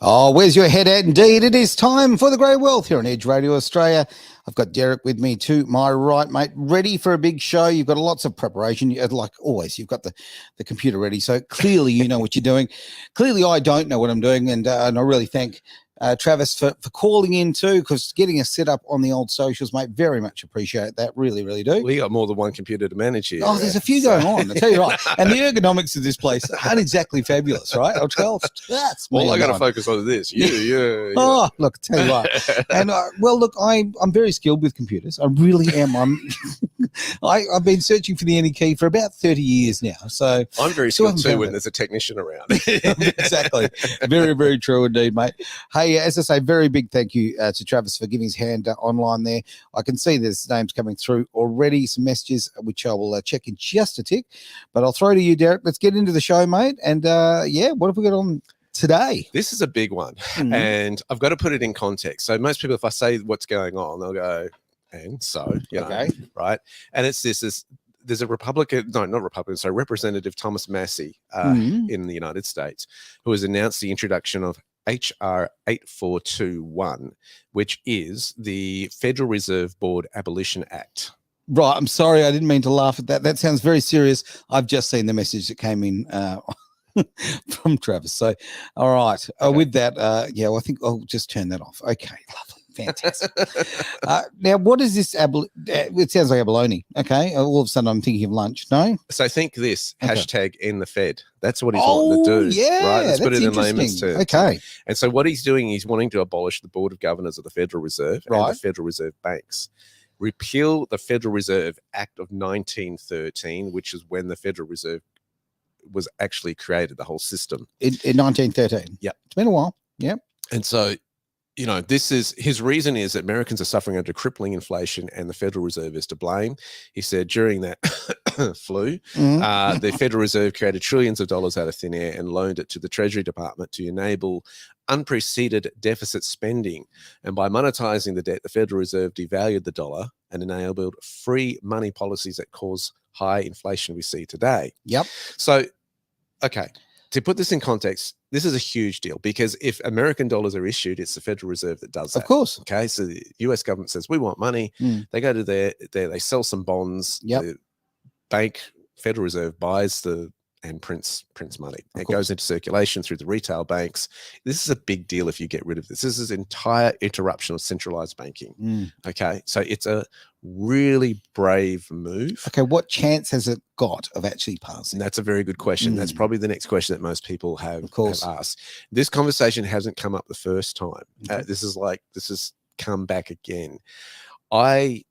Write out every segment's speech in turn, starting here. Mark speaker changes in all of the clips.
Speaker 1: Oh, where's your head at? Indeed, it is time for the Grey Wealth here on Edge Radio Australia. I've got Derek with me to my right, mate, ready for a big show. You've got lots of preparation. Like always, you've got the computer ready. So clearly you know what you're doing. Clearly I don't know what I'm doing. And I really thank Travis for calling in too, because getting us set up on the old socials, mate, very much appreciate that. Really, really do.
Speaker 2: We got more than one computer to manage here.
Speaker 1: Oh, there's a few going on. I tell you right. And the ergonomics of this place aren't exactly fabulous, right? I'll tell that's
Speaker 2: all I got to focus on this. Yeah.
Speaker 1: Oh, look, I tell you what. And well, look, I'm very skilled with computers. I really am. I've been searching for the any key for about 30 years now. So
Speaker 2: I'm very skilled too when there's a technician around.
Speaker 1: Exactly. Very, very true indeed, mate. Hey, as I say, very big thank you to Travis for giving his hand online there. I can see there's names coming through already, some messages, which I will check in just a tick. But I'll throw to you, Derek. Let's get into the show, mate. And what have we got on today?
Speaker 2: This is a big one. And I've got to put it in context. So most people, if I say what's going on, they'll go, and so,
Speaker 1: okay,
Speaker 2: right? And it's this there's a Representative Thomas Massey in the United States, who has announced the introduction of HR 8421, which is the Federal Reserve Board Abolition Act.
Speaker 1: Right. I'm sorry. I didn't mean to laugh at that. That sounds very serious. I've just seen the message that came in from Travis. So, all right.
Speaker 2: Okay.
Speaker 1: With that, I think I'll just turn that off. Okay. Lovely. Fantastic. Now, what is this? It sounds like abalone. Okay. All of a sudden, I'm thinking of lunch. No.
Speaker 2: So think this hashtag in the Fed. That's what he's wanting to do.
Speaker 1: Yeah.
Speaker 2: Right. Let's put it in layman's terms.
Speaker 1: Okay.
Speaker 2: And so what he's doing, he's wanting to abolish the Board of Governors of the Federal Reserve and the Federal Reserve banks. Repeal the Federal Reserve Act of 1913, which is when the Federal Reserve was actually created, the whole system.
Speaker 1: In 1913.
Speaker 2: Yep.
Speaker 1: It's been a while. Yep.
Speaker 2: And so, this is his reason is that Americans are suffering under crippling inflation and the Federal Reserve is to blame. He said during that flu, the Federal Reserve created trillions of dollars out of thin air and loaned it to the Treasury Department to enable unprecedented deficit spending. And by monetizing the debt, the Federal Reserve devalued the dollar and enabled free money policies that cause high inflation we see today.
Speaker 1: Yep.
Speaker 2: So, okay. To put this in context, this is a huge deal because if American dollars are issued, it's the Federal Reserve that does that.
Speaker 1: Of course.
Speaker 2: Okay. So the US government says, we want money. They go to they sell some bonds.
Speaker 1: Yep.
Speaker 2: The bank, Federal Reserve buys and prints money. It goes into circulation through the retail banks. This is a big deal if you get rid of this. This is entire interruption of centralized banking. Okay. So it's a really brave move.
Speaker 1: Okay. What chance has it got of actually passing?
Speaker 2: And that's a very good question. That's probably the next question that most people have asked. This conversation hasn't come up the first time. This has come back again. I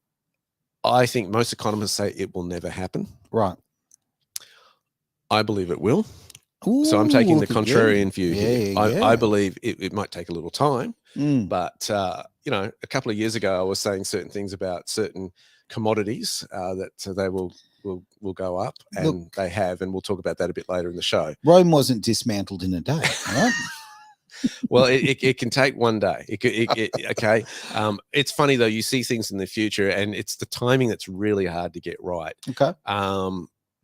Speaker 2: think most economists say it will never happen.
Speaker 1: Right.
Speaker 2: I believe it will.
Speaker 1: Ooh,
Speaker 2: so I'm taking the contrarian view here.
Speaker 1: Yeah.
Speaker 2: I believe it might take a little time, but a couple of years ago, I was saying certain things about certain commodities that they will go up, and they have, and we'll talk about that a bit later in the show.
Speaker 1: Rome wasn't dismantled in a day, right?
Speaker 2: Well, it can take one day. Okay. It's funny though. You see things in the future, and it's the timing that's really hard to get right.
Speaker 1: Okay.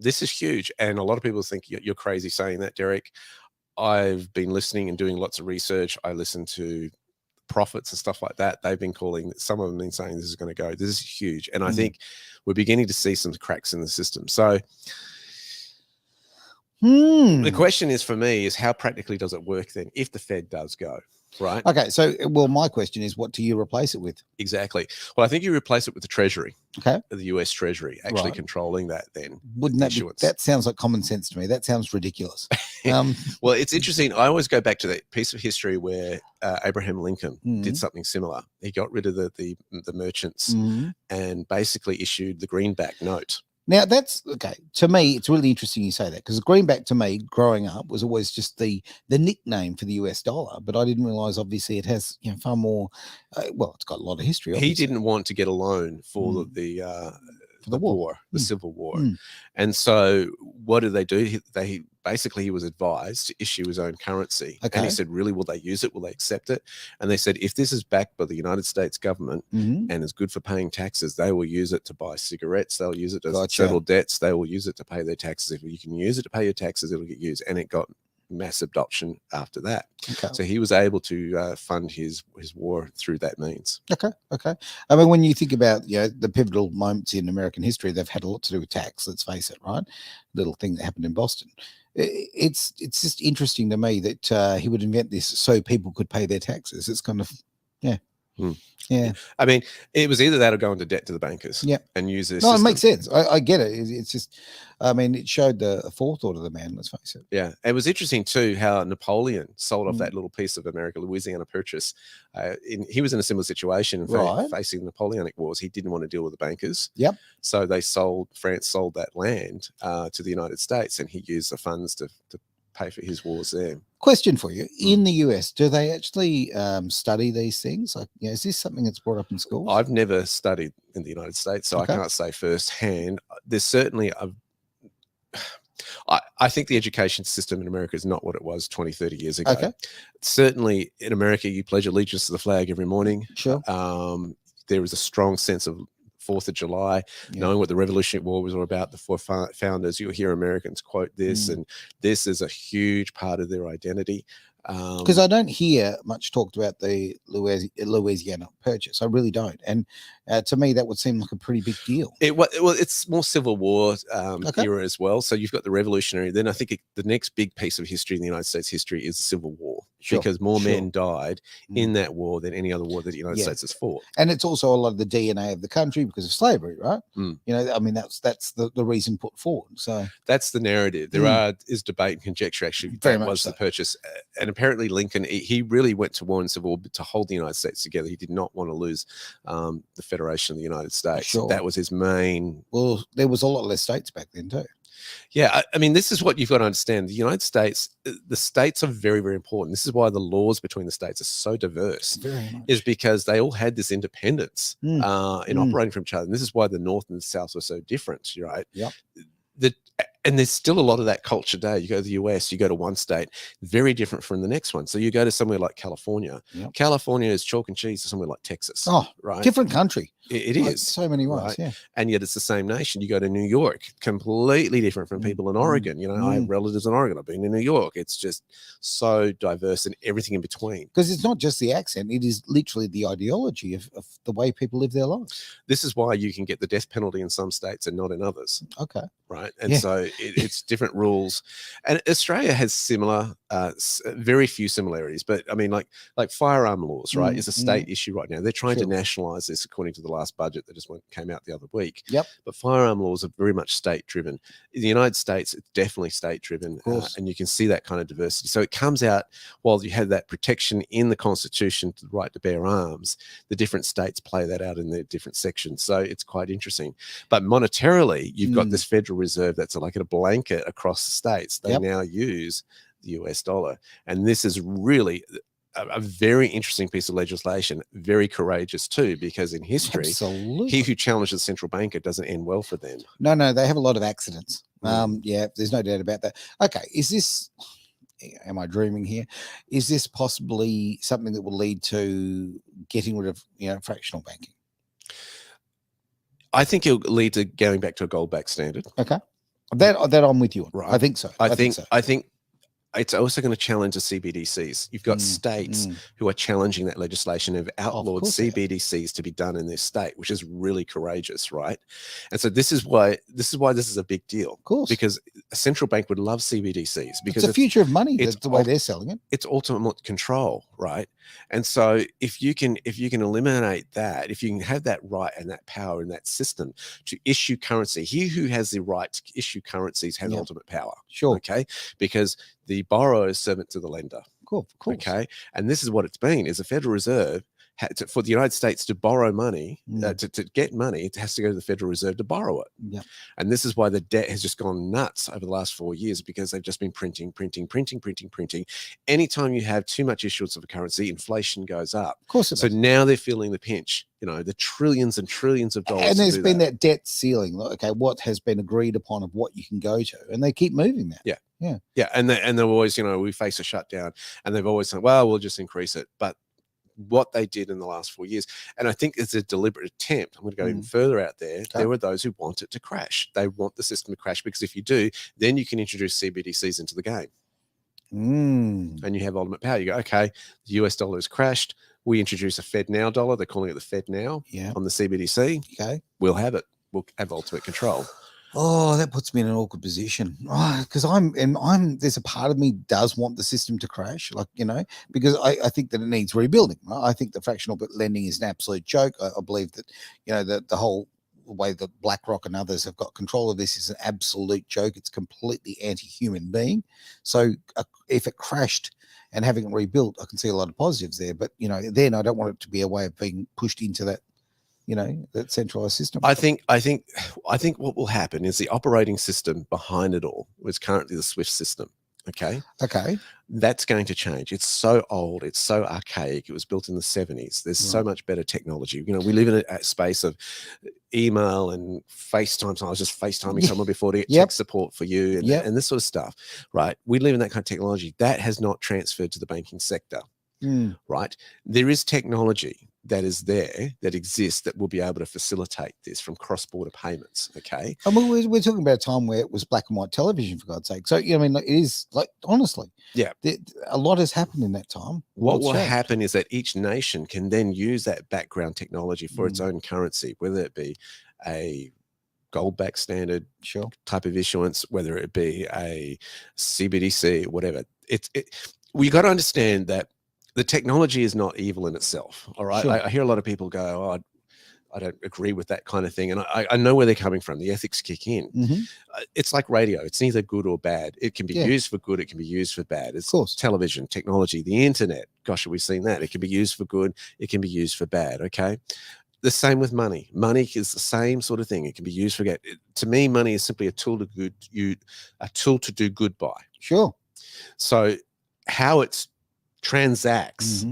Speaker 2: This is huge, and a lot of people think you're crazy saying that, Derek. I've been listening and doing lots of research. I listen to prophets and stuff like that. They've been calling. Some of them have been saying this is going to go. This is huge, and I think we're beginning to see some cracks in the system. So. The question is for me is how practically does it work then if the Fed does go, right?
Speaker 1: Okay. So, well, my question is what do you replace it with?
Speaker 2: Exactly. Well, I think you replace it with the Treasury.
Speaker 1: Okay.
Speaker 2: The US Treasury actually controlling that then.
Speaker 1: Wouldn't that that sounds like common sense to me. That sounds ridiculous.
Speaker 2: Well, it's interesting. I always go back to that piece of history where Abraham Lincoln did something similar. He got rid of the merchants and basically issued the greenback note.
Speaker 1: Now, that's okay. To me, it's really interesting you say that because the greenback to me growing up was always just the nickname for the US dollar. But I didn't realize, obviously, it has far more. It's got a lot of history. Obviously.
Speaker 2: He didn't want to get a loan for the war, the Civil War. And so what did they do? He was advised to issue his own currency.
Speaker 1: Okay.
Speaker 2: And he said, really, will they use it? Will they accept it? And they said, if this is backed by the United States government and is good for paying taxes, they will use it to buy cigarettes. They'll use it to settle debts. They will use it to pay their taxes. If you can use it to pay your taxes, it'll get used. And it got mass adoption after that.
Speaker 1: Okay.
Speaker 2: So he was able to fund his war through that means.
Speaker 1: Okay. I mean, when you think about the pivotal moments in American history, they've had a lot to do with tax. Let's face it, right? Little thing that happened in Boston. It's just interesting to me that he would invent this so people could pay their taxes. It's kind of yeah.
Speaker 2: I mean, it was either that or go into debt to the bankers.
Speaker 1: Yeah.
Speaker 2: And use this.
Speaker 1: No, it makes sense. I get it. It's just, I mean, it showed the forethought of the man. Let's face it.
Speaker 2: Yeah, it was interesting too how Napoleon sold off that little piece of America, Louisiana Purchase. He was in a similar situation, facing the Napoleonic Wars. He didn't want to deal with the bankers.
Speaker 1: Yep.
Speaker 2: So France sold that land to the United States, and he used the funds to pay for his wars there.
Speaker 1: Question for you: in the US, do they actually study these things? Like, is this something that's brought up in schools?
Speaker 2: I've never studied in the United States, so I can't say firsthand. There's certainly I think the education system in America is not what it was 20, 30 years ago.
Speaker 1: Okay.
Speaker 2: Certainly in America, you pledge allegiance to the flag every morning.
Speaker 1: Sure.
Speaker 2: There is a strong sense of 4th of July, knowing what the Revolutionary War was all about, the 4 founders. You'll hear Americans quote this, and this is a huge part of their identity.
Speaker 1: Because I don't hear much talked about the Louisiana Purchase. I really don't. And to me, that would seem like a pretty big deal.
Speaker 2: It's more Civil War era as well. So you've got the Revolutionary. Then I think the next big piece of history in the United States history is the Civil War, because more men died in that war than any other war that the United States has fought.
Speaker 1: And it's also a lot of the DNA of the country because of slavery, right? I mean, that's the reason put forward. So
Speaker 2: that's the narrative. There is debate and conjecture actually.
Speaker 1: Very
Speaker 2: that
Speaker 1: much
Speaker 2: was
Speaker 1: so.
Speaker 2: The purchase. And apparently Lincoln, he really went to war in Civil War to hold the United States together. He did not want to lose the Federation of the United States.
Speaker 1: Sure.
Speaker 2: That was his main.
Speaker 1: Well, there was a lot less states back then too.
Speaker 2: Yeah, I mean, this is what you've got to understand. The United States, the states are very, very important. This is why the laws between the states are so diverse.
Speaker 1: Very much.
Speaker 2: Is because they all had this independence in operating from each other. And this is why the North and the South were so different, right?
Speaker 1: Yep.
Speaker 2: And there's still a lot of that culture today. You go to the US, you go to one state, very different from the next one. So you go to somewhere like California. Yep. California is chalk and cheese to somewhere like Texas.
Speaker 1: Oh,
Speaker 2: right.
Speaker 1: Different country.
Speaker 2: It is.
Speaker 1: So many ways,
Speaker 2: right?
Speaker 1: Yeah.
Speaker 2: And yet it's the same nation. You go to New York, completely different from people in Oregon. I have relatives in Oregon. I've been in New York. It's just so diverse and everything in between.
Speaker 1: Because it's not just the accent. It is literally the ideology of the way people live their lives.
Speaker 2: This is why you can get the death penalty in some states and not in others.
Speaker 1: Okay.
Speaker 2: Right. And so it's different rules. And Australia has similar, very few similarities. But I mean, like firearm laws, right, is a state issue right now. They're trying to nationalize this according to the last budget that just came out the other week.
Speaker 1: Yep.
Speaker 2: But firearm laws are very much state driven. In the United States, it's definitely state driven. And you can see that kind of diversity. So it comes out, while you have that protection in the Constitution to the right to bear arms, the different states play that out in their different sections. So it's quite interesting. But monetarily, you've got this Federal Reserve that's like a blanket across the states. They now use the US dollar. And this is really a very interesting piece of legislation, very courageous too, because in history, he who challenges the central banker doesn't end well for them.
Speaker 1: No, they have a lot of accidents. There's no doubt about that. Okay, am I dreaming here? Is this possibly something that will lead to getting rid of, fractional banking?
Speaker 2: I think it'll lead to going back to a gold-backed standard.
Speaker 1: Okay, that I'm with you on.
Speaker 2: Right.
Speaker 1: I think so.
Speaker 2: I think it's also going to challenge the CBDCs. You've got states who are challenging that legislation and have outlawed CBDCs to be done in their state, which is really courageous, right? And so this is why this is a big deal.
Speaker 1: Of course.
Speaker 2: Because a central bank would love CBDCs because
Speaker 1: it's the future of money. That's the way they're selling it.
Speaker 2: It's ultimate control, right? And so if you can eliminate that, if you can have that right and that power in that system to issue currency, he who has the right to issue currencies has ultimate power.
Speaker 1: Sure.
Speaker 2: Okay. Because the borrower is servant to the lender.
Speaker 1: Cool.
Speaker 2: Okay. And this is what it's been, is the Federal Reserve for the United States to borrow money, to get money, it has to go to the Federal Reserve to borrow it.
Speaker 1: Yeah.
Speaker 2: And this is why the debt has just gone nuts over the last 4 years, because they've just been printing. Anytime you have too much issuance of a currency, inflation goes up.
Speaker 1: Of course it does.
Speaker 2: Now they're feeling the pinch, the trillions and trillions of dollars.
Speaker 1: And there's been that debt ceiling. Okay, what has been agreed upon of what you can go to, and they keep moving that.
Speaker 2: Yeah. And they're always, we face a shutdown, and they've always said, well, we'll just increase it. But what they did in the last 4 years, and I think it's a deliberate attempt. I'm going to go even further out there. Okay. There were those who want it to crash. They want the system to crash, because if you do, then you can introduce CBDCs into the game. and you have ultimate power. You go, okay, the US dollar has crashed. We introduce a Fed Now dollar. They're calling it the Fed Now on the CBDC.
Speaker 1: Okay.
Speaker 2: We'll have it. We'll have ultimate control.
Speaker 1: Oh, that puts me in an awkward position. Because there's a part of me does want the system to crash, because I think that it needs rebuilding. Right? I think the fractional lending is an absolute joke. I believe that, the whole way that BlackRock and others have got control of this is an absolute joke. It's completely anti-human being. So if it crashed and having it rebuilt, I can see a lot of positives there. But, then I don't want it to be a way of being pushed into that, that centralized system.
Speaker 2: I think what will happen is the operating system behind it all is currently the SWIFT system. Okay. That's going to change. It's so old. It's so archaic. It was built in the 70s. There's so much better technology. We live in a space of email and FaceTime. So I was just FaceTiming someone before to get tech support for you and this sort of stuff, right? We live in that kind of technology. That has not transferred to the banking sector, right? There is technology that is there, that exists, that will be able to facilitate this from cross-border payments. Okay.
Speaker 1: I mean, we're talking about a time where it was black and white television, for God's sake. So, it is honestly, a lot has happened in that time.
Speaker 2: What will happen is that each nation can then use that background technology for its own currency, whether it be a gold-backed standard type of issuance, whether it be a CBDC, whatever. We got to understand that the technology is not evil in itself. All right. I hear a lot of people go, oh, I don't agree with that kind of thing. And I know where they're coming from. The ethics kick in. It's like radio. It's neither good or bad. It can be used for good. It can be used for bad. It's television, technology, the internet. Gosh, have we seen that? It can be used for good. It can be used for bad. Okay. The same with money. Money is the same sort of thing. It can be used for good. To me, money is simply a tool to do good by. So how it's transacts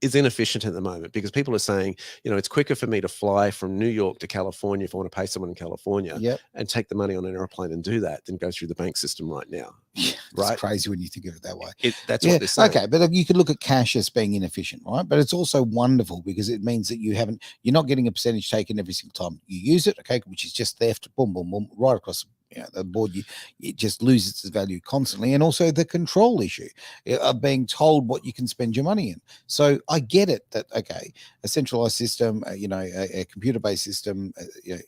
Speaker 2: is inefficient at the moment, because people are saying, it's quicker for me to fly from New York to California if I want to pay someone in California and take the money on an airplane and do that than go through the bank system right now.
Speaker 1: It's crazy when you think of it that way.
Speaker 2: That's what they're saying.
Speaker 1: Okay, but you could look at cash as being inefficient, right? But it's also wonderful because it means that you're not getting a percentage taken every single time you use it, okay, which is just theft, boom, boom, boom, right across the board. It just loses its value constantly. And also the control issue of being told what you can spend your money in. So I get it that, okay, a centralized system, a computer-based system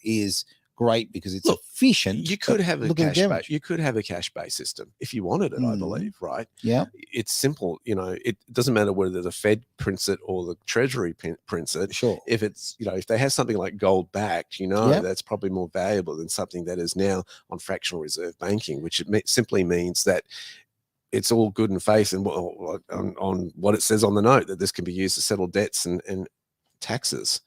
Speaker 1: is great because it's efficient.
Speaker 2: You could have a cash-based system if you wanted it, I believe, right? It's simple. It doesn't matter whether the Fed prints it or the Treasury prints it. If it's, if they have something like gold backed, that's probably more valuable than something that is now on fractional reserve banking, which simply means that it's all good in faith and on what it says on the note, that this can be used to settle debts and taxes.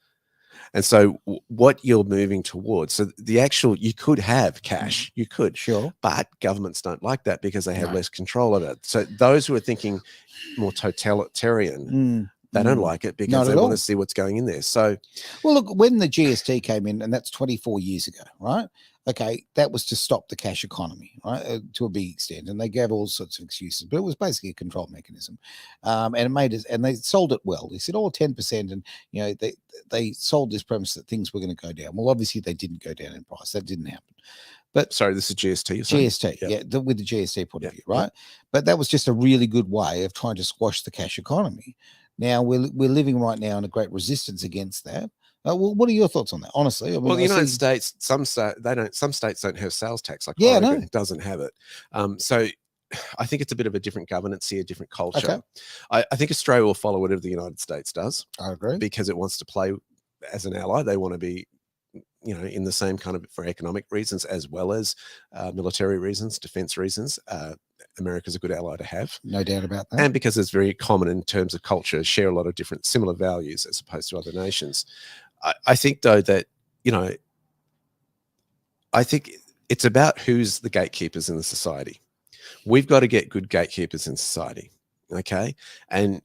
Speaker 2: And so what you're moving towards, so you could have cash, but governments don't like that because they have less control of it. So those who are thinking more totalitarian, they don't like it because they want to see what's going in there. So,
Speaker 1: well, look, when the GST came in, and that's 24 years ago, right? Okay, that was to stop the cash economy, right, to a big extent, and they gave all sorts of excuses, but it was basically a control mechanism, and it made it, and they sold it well. They said, 10%, and they sold this premise that things were going to go down. Well, obviously they didn't go down in price. That didn't happen. But
Speaker 2: sorry, this is GST.
Speaker 1: GST, with the GST point of view, right? But that was just a really good way of trying to squash the cash economy. Now we're living right now in a great resistance against that. Well, what are your thoughts on that? Honestly,
Speaker 2: the United States, some states don't have sales tax. Like Oregon doesn't have it. So I think it's a bit of a different governance here, different culture. I think Australia will follow whatever the United States does.
Speaker 1: I agree,
Speaker 2: because it wants to play as an ally. They want to be, in the same kind of, for economic reasons as well as military reasons, defense reasons. America's a good ally to have,
Speaker 1: no doubt about that,
Speaker 2: and because it's very common in terms of culture, share a lot of different similar values as opposed to other nations. I think though that, I think it's about who's the gatekeepers in the society. We've got to get good gatekeepers in society. Okay. And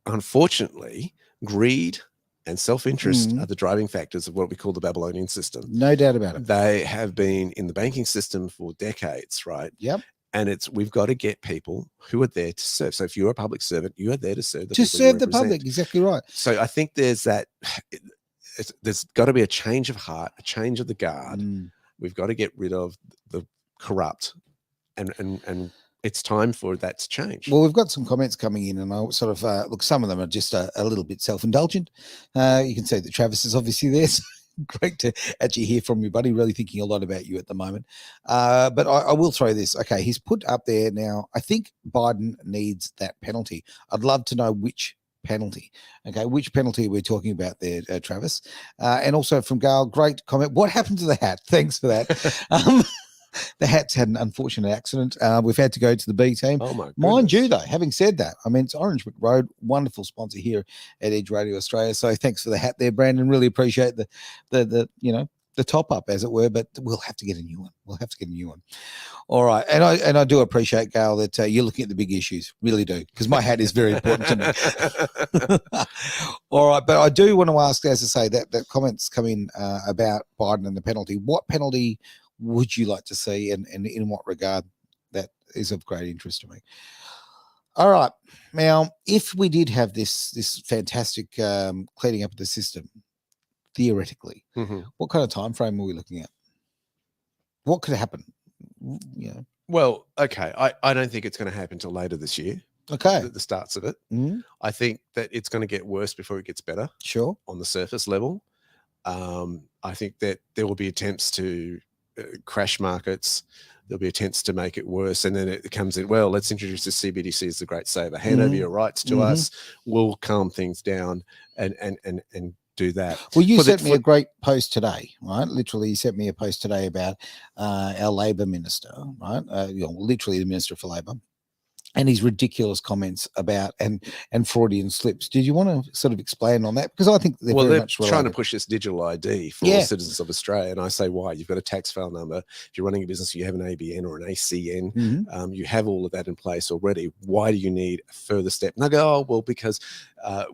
Speaker 2: unfortunately, greed and self-interest are the driving factors of what we call the Babylonian system.
Speaker 1: No doubt about it.
Speaker 2: They have been in the banking system for decades, right?
Speaker 1: Yep.
Speaker 2: And we've got to get people who are there to serve. So if you're a public servant, you are there to serve the
Speaker 1: people you represent. The public. Exactly right.
Speaker 2: So I think there's that. There's got to be a change of heart, a change of the guard. We've got to get rid of the corrupt and it's time for that to change.
Speaker 1: Well, we've got some comments coming in, and I sort of look. Some of them are just a little bit self-indulgent. You can see that Travis is obviously there. So great to actually hear from you, buddy. Really thinking a lot about you at the moment. But I will throw this. Okay, he's put up there now. I think Biden needs that penalty. I'd love to know which penalty. Okay, which penalty we're talking about there, Travis? And also from Gail, great comment. What happened to the hat? Thanks for that. The hat's had an unfortunate accident. We've had to go to the B team.
Speaker 2: Oh my goodness.
Speaker 1: Mind you, though, having said that, I mean, it's Orange Road, wonderful sponsor here at Edge Radio Australia. So thanks for the hat there, Brandon. Really appreciate the the top up, as it were. But we'll have to get a new one. We'll have to get a new one. All right, and I do appreciate, Gail, that you're looking at the big issues. Really do, because my hat is very important to me. All right, but I do want to ask, as I say, that comments come in about Biden and the penalty. What penalty would you like to see, and in what regard? That is of great interest to me. All right, now if we did have this fantastic cleaning up of the system, theoretically, what kind of time frame are we looking at? What could happen?
Speaker 2: Well, okay, I don't think it's going to happen till later this year.
Speaker 1: Okay,
Speaker 2: the starts of it. I think that it's going to get worse before it gets better.
Speaker 1: Sure,
Speaker 2: on the surface level. I think that there will be attempts to crash markets. There'll be attempts to make it worse, and then it comes in, well, let's introduce the CBDC as the great saver. Hand over your rights to us. We'll calm things down and do that.
Speaker 1: Well, you sent me a great post today, right? Literally, you sent me a post today about our Labor minister, right? Literally the Minister for Labor, and his ridiculous comments about and Freudian slips. Did you want to sort of explain on that? Because I think they're very much
Speaker 2: trying to push this digital ID for all citizens of Australia. And I say, why? You've got a tax file number. If you're running a business, you have an ABN or an ACN. You have all of that in place already. Why do you need a further step? And I go, oh, well, because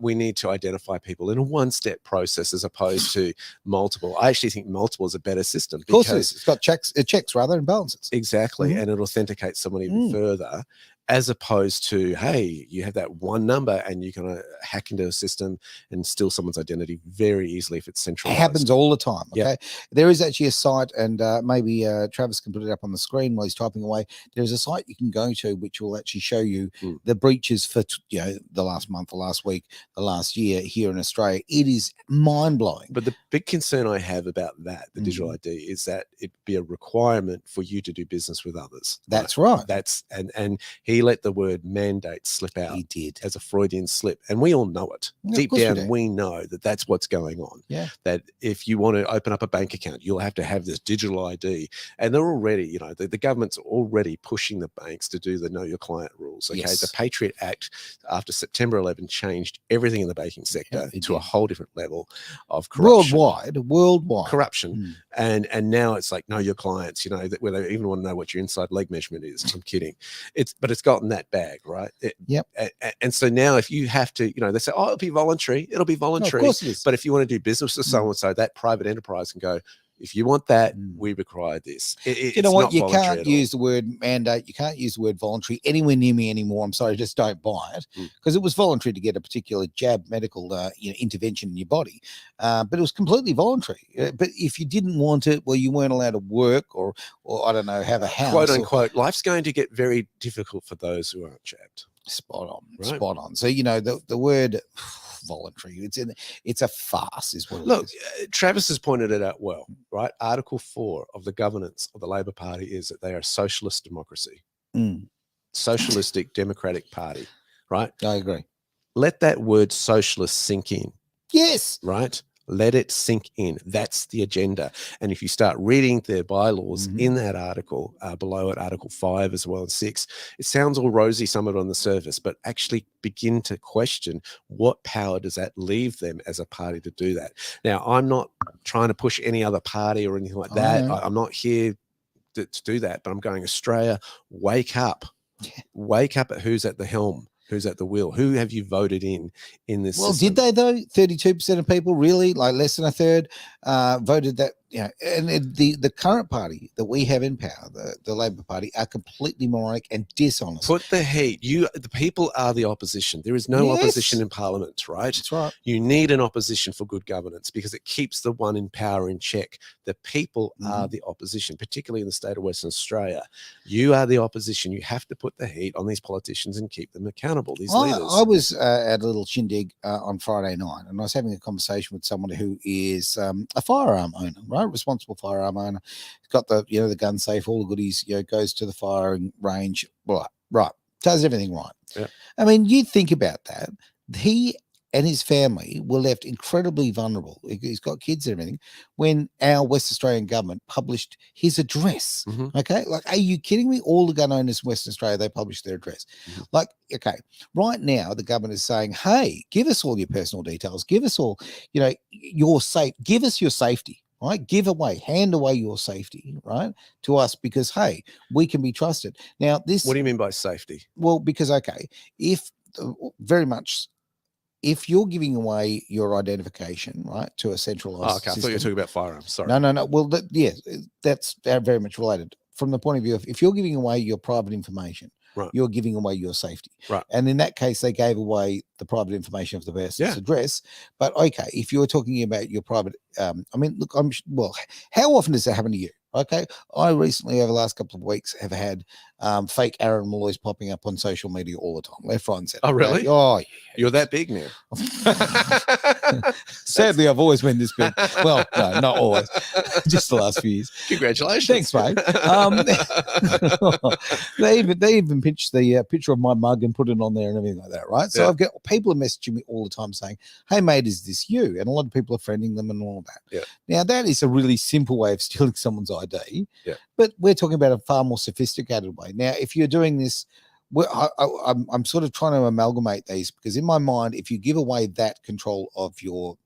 Speaker 2: we need to identify people in a one-step process as opposed to multiple. I actually think multiple is a better system.
Speaker 1: Of course it is. It's got checks rather than balances.
Speaker 2: Exactly. And it authenticates someone even further, as opposed to, hey, you have that one number and you're going to hack into a system and steal someone's identity very easily if it's centralized.
Speaker 1: It happens all the time, okay? There is actually a site, and maybe Travis can put it up on the screen while he's typing away. There's a site you can go to which will actually show you the breaches for the last month, the last week, the last year here in Australia. It is mind-blowing.
Speaker 2: But the big concern I have about that, the digital ID, is that it be a requirement for you to do business with others.
Speaker 1: That's right.
Speaker 2: That's and he let the word mandate slip out.
Speaker 1: He did.
Speaker 2: As a Freudian slip. And we all know it. Deep down, we know that that's what's going on.
Speaker 1: Yeah.
Speaker 2: That if you want to open up a bank account, you'll have to have this digital ID. And they're already, the government's already pushing the banks to do the Know Your Client rules. Okay. The Patriot Act after September 11 changed everything in the banking sector to a whole different level of corruption.
Speaker 1: Worldwide.
Speaker 2: Corruption. And now it's like, know your clients, where they even want to know what your inside leg measurement is. I'm kidding. But it's gotten that bag, right? And so now if you have to, they say, oh, it'll be voluntary. It'll be voluntary.
Speaker 1: No, of course it is.
Speaker 2: But if you want to do business with someone, so that private enterprise can go, if you want that, we require this.
Speaker 1: You know what? You can't use the word mandate. You can't use the word voluntary anywhere near me anymore. I'm sorry, just don't buy it, because it was voluntary to get a particular jab medical intervention in your body, but it was completely voluntary. But if you didn't want it, well, you weren't allowed to work or I don't know, have a house.
Speaker 2: Quote unquote, life's going to get very difficult for those who aren't jabbed.
Speaker 1: Spot on, right? Spot on. So the word voluntary, it's a farce, is what.
Speaker 2: Look, Travis has pointed it out well, right? Article 4 of the governance of the Labor Party is that they are a socialist democracy, socialistic democratic party, right?
Speaker 1: I agree.
Speaker 2: Let that word socialist sink in.
Speaker 1: Yes,
Speaker 2: right. Let it sink in. That's the agenda. And if you start reading their bylaws in that article, below it, Article 5 as well, and 6, it sounds all rosy, some of it on the surface, but actually begin to question what power does that leave them as a party to do that. Now, I'm not trying to push any other party or anything like that. I'm not here to do that, but I'm going, Australia, wake up. Wake up at who's at the helm. Who's at the wheel? Who have you voted in this system?
Speaker 1: Did they though? 32% of people, really, like less than a third, voted that the current party that we have in power, the Labor Party, are completely moronic and dishonest.
Speaker 2: Put the heat. The people are the opposition. There is no opposition in Parliament, right?
Speaker 1: That's right.
Speaker 2: You need an opposition for good governance because it keeps the one in power in check. The people are the opposition, particularly in the state of Western Australia. You are the opposition. You have to put the heat on these politicians and keep them accountable, these leaders.
Speaker 1: I was at a little shindig on Friday night, and I was having a conversation with someone who is a firearm owner, right? Responsible firearm owner. He's got the gun safe, all the goodies, goes to the firing range, right, does everything right.
Speaker 2: Yeah.
Speaker 1: I mean, you think about that. He and his family were left incredibly vulnerable. He's got kids and everything when our West Australian government published his address. Okay. Like, are you kidding me? All the gun owners in Western Australia, they published their address. Like, okay, right now the government is saying, hey, give us all your personal details. Give us all, give us your safety, right? Hand away your safety, right, to us because, hey, we can be trusted. Now, this.
Speaker 2: What do you mean by safety?
Speaker 1: Well, because, okay, if you're giving away your identification, right, to a centralized
Speaker 2: okay, I thought you were talking about firearms. Sorry.
Speaker 1: No. Well, that's very much related from the point of view of if you're giving away your private information,
Speaker 2: right,
Speaker 1: you're giving away your safety.
Speaker 2: Right.
Speaker 1: And in that case, they gave away the private information of the person's address. But, okay, if you're talking about your private, look, how often does that happen to you? Okay, I recently, over the last couple of weeks, have had fake Aaron Malloys popping up on social media all the time, left, right, and center.
Speaker 2: Oh, really?
Speaker 1: Oh, yeah.
Speaker 2: You're that big now.
Speaker 1: Sadly, I've always been this big. Well, no, not always. Just the last few years.
Speaker 2: Congratulations.
Speaker 1: Thanks, mate. They even pitched the picture of my mug and put it on there and everything like that, right? So I've got people are messaging me all the time saying, "Hey, mate, is this you?" And a lot of people are friending them and all that.
Speaker 2: Yeah.
Speaker 1: Now, that is a really simple way of stealing someone's ID.
Speaker 2: Yeah.
Speaker 1: But we're talking about a far more sophisticated way. Now, if you're doing this, I'm sort of trying to amalgamate these because in my mind, if you give away that control of your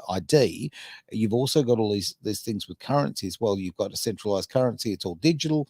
Speaker 1: ID, you've also got all these things with currency as well. You've got a centralized currency. It's all digital.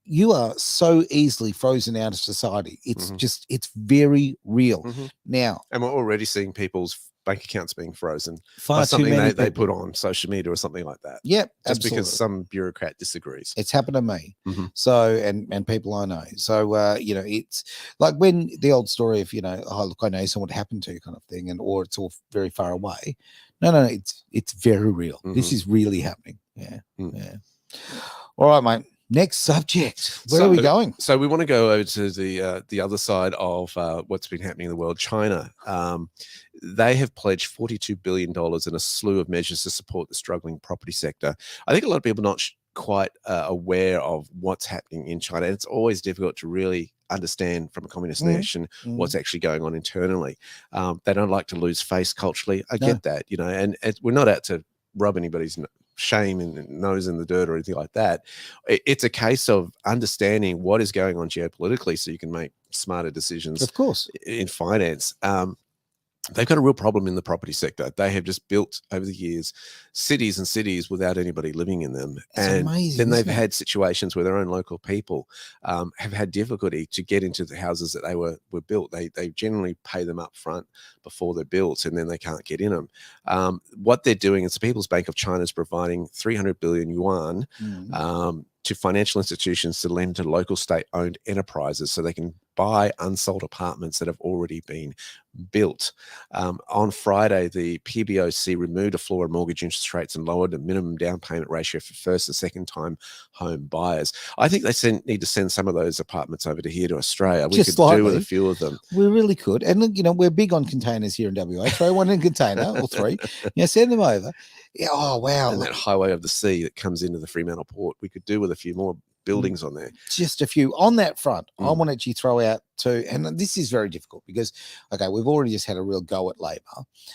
Speaker 1: You are so easily frozen out of society. It's it's very real now.
Speaker 2: And we're already seeing people's bank accounts being frozen
Speaker 1: by
Speaker 2: something they put on social media or something like that.
Speaker 1: Yep,
Speaker 2: just
Speaker 1: absolutely.
Speaker 2: because some bureaucrat disagrees.
Speaker 1: It's happened to me. So and people I know. So it's like when the old story of oh look, I know someone it happened to kind of thing, and or it's all very far away. No, it's very real. This is really happening. Yeah. All right, mate. Next subject. Where are we going?
Speaker 2: So we want to go over to the other side of what's been happening in the world. China. They have pledged $42 billion in a slew of measures to support the struggling property sector. I think a lot of people are not quite aware of what's happening in China. And it's always difficult to really understand from a communist nation what's actually going on internally. They don't like to lose face culturally. I get that, and we're not out to rub anybody's shame and nose in the dirt or anything like that. It's a case of understanding what is going on geopolitically so you can make smarter decisions,
Speaker 1: of course,
Speaker 2: in finance. They've got a real problem in the property sector. They have just built over the years cities and cities without anybody living in them.
Speaker 1: That's amazing,
Speaker 2: then they've had situations where their own local people have had difficulty to get into the houses that they were built. They generally pay them up front before they're built, and then they can't get in them. What they're doing is the People's Bank of China is providing 300 billion yuan to financial institutions to lend to local state-owned enterprises so they can buy unsold apartments that have already been built. On Friday, the PBOC removed a floor on mortgage interest rates and lowered the minimum down payment ratio for first and second time home buyers. I think they need to send some of those apartments over to here to Australia. We could do with a few of them.
Speaker 1: We really could. And look, we're big on containers here in WA. Throw one in a container or three. Send them over. Yeah, oh, wow.
Speaker 2: And that highway of the sea that comes into the Fremantle port, we could do with a few more buildings on there.
Speaker 1: Just a few. On that front, I want to actually throw out too, and this is very difficult because, okay, we've already just had a real go at Labor,